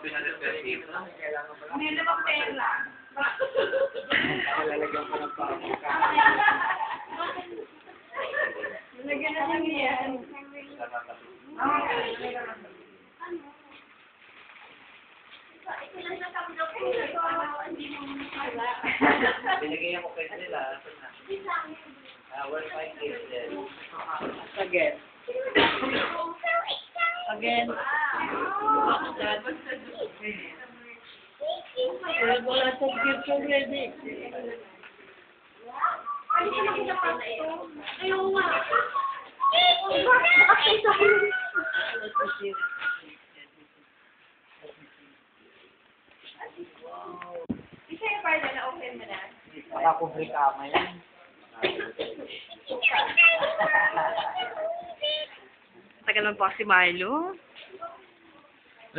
Hindi naman pera. Lalagyan ko ng pangkat. Lagyan na lang yan. Binigyan ko kayo nila. We're fine kids then. Again. Again. Wala sa gift already. Ayaw nga. Isa yung part na na-open mo na? Nakakubli kama yan. Tagal lang pa si Marlo.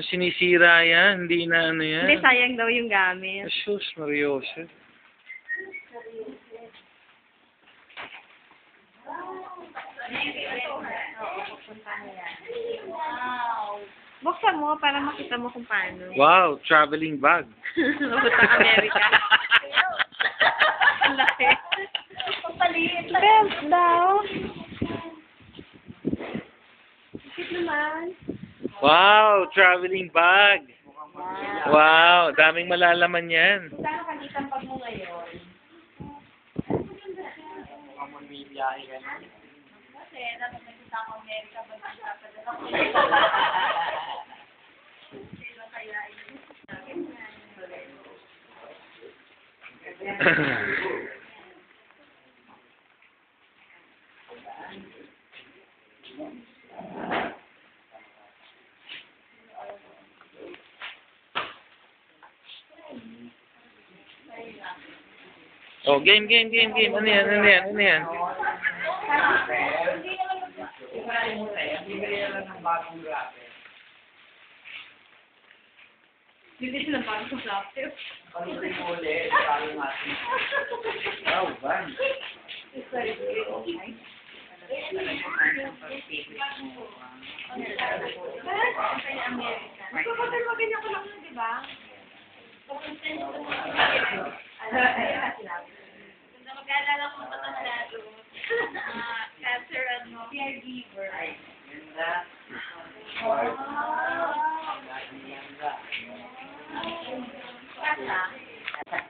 Sinisira yan, hindi na ano yan. Hindi, sayang daw yung gamit. Sus, Mariosa. Buksan mo para makita mo kung paano. Wow, traveling bag. Mabuntang Amerika. Ang laki. Papalit. Belt daw. Bakit naman? Wow, traveling bag. Wow, daming malalaman yan. Saan ka dito pag mo ngayon? Mukhang magbibiyahe ka na. Kasi dapat nagpunta ako Amerika ba nagpapadala ko. Sino kaya yun? Oh, game. Ano yan? Bibigyan lang ng bagong rapper. Hindi sila parang sa laptop. Panurin mo ulit, parang natin. Wow, van. Magpapagod mo ganyan ko lang yun, di ba? Mag-aalala ko pa ito na ito. Cancer, caregiver. Ganda.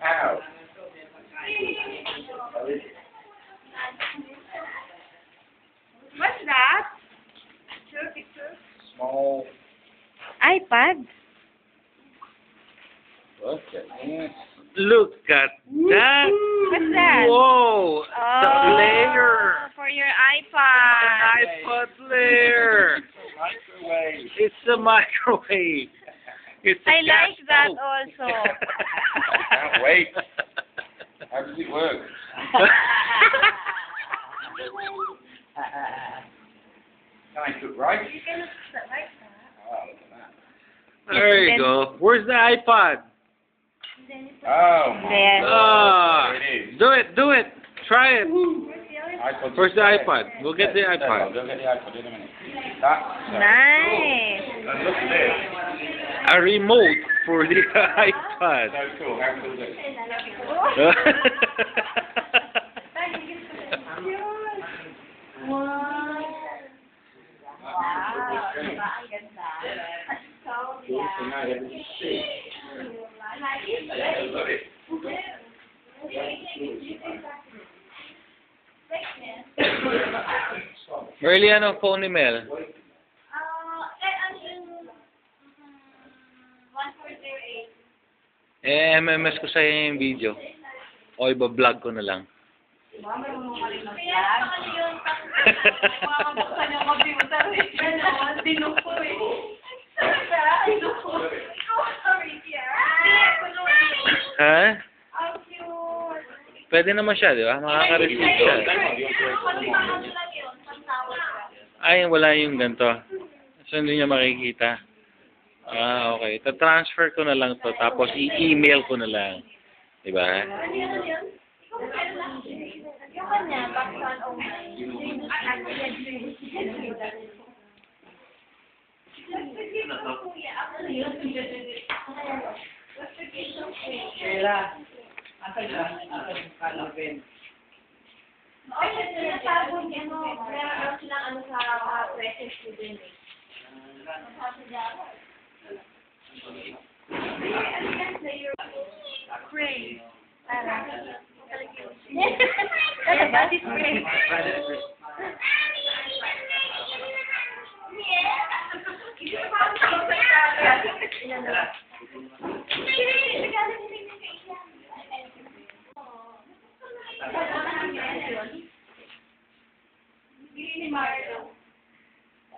Ow. What's that? Picture? Small. iPad? Look at this. Look at that. What's that? Whoa, the player. For your iPad. An iPod player. Microwave. It's a microwave. It's a I gas like that stove. also. Can't wait. How does it work? Can I cook rice? You can look like that. Oh, look at that. There you go. Where's the iPod? Oh, my There. God. Ah, There it is. do it. Try it. iPod's Where's the there. iPod? We'll get the There, iPod. Go get the iPod in a minute. That. Nice. And look at this. A remote for the iPod. So cool. How cool is it? Cool. So now everything's see. Love it. Early ano phone ni Mel? 1408. MMS ko sa'yo yung video. O iba-vlog ko na lang. Kaya naman yun, makakabuksan yung computer. Ganon, dinuko eh. Dinuko. Sorry, Ha? Ang cute. Pwede naman siya, di ba? Makaka-receive siya. Ay, wala yung ganito. So, hindi niya makikita. Ah, okay. Ta-transfer ko na lang to tapos i-email ko na lang. Di ba? Yung kanya, back on 09. Stella. Asan ka? Asan ka, Alvin? Ay, tinatawag niya, meron silang ano sa present student eh. Pray. Para. That is pray.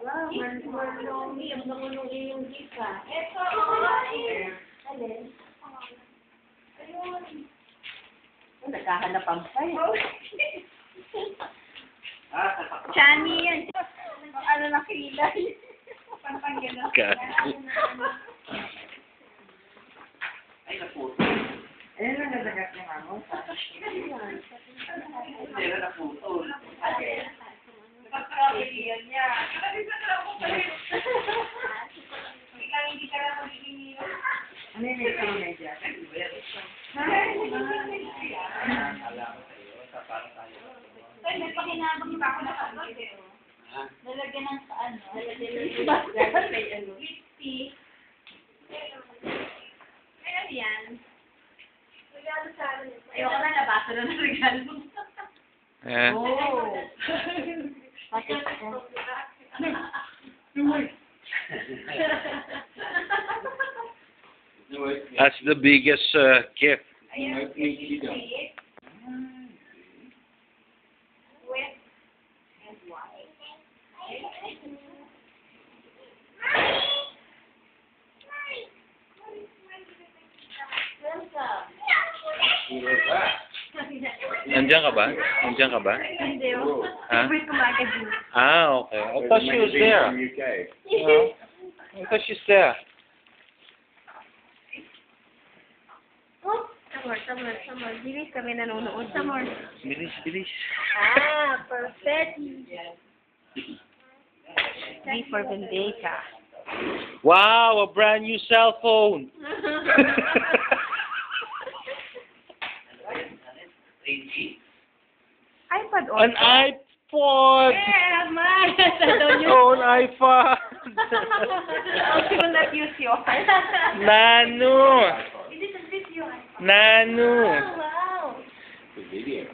Wow, marunong yung namunong iyong gisa. Ito, alin? Ayun. Nagkahanap ang pay. Chani yan. Ano na kilay? Pantanggalan. Ay, naputo. Ayun ang nadagat ng amo. Stella, naputo. Pagkakaliyan niya. Biglang hindi ka lang magiging Ano yung may kang media? Ay, may pakinabang pa ako na kapag. Lalagyan ng saan? Lalagyan ng lipstick. Ay, ano yan? Regalo sa akin. Ayoko na, nabasa na ng regalo. Eh. Oh. That's the biggest gift. Ayan, lipstick. Wet and white. Nandiyan ka ba? Nandiyan ka ba? Hindi, oh. Ha? Favorite ko magazine. Ah, okay. I thought she was there. No? I thought she's there. Oh, Samor. Bilis kami nanonood. Samor. Bilis, bilis. Ah, perfect. V for Vendetta. Wow, a brand new cell phone. iPad also. An iPod. Yeah, man. Don't use. Oh, an iPod. She will not use yours. Nano. Is it a video? Nano. Oh, wow. Video.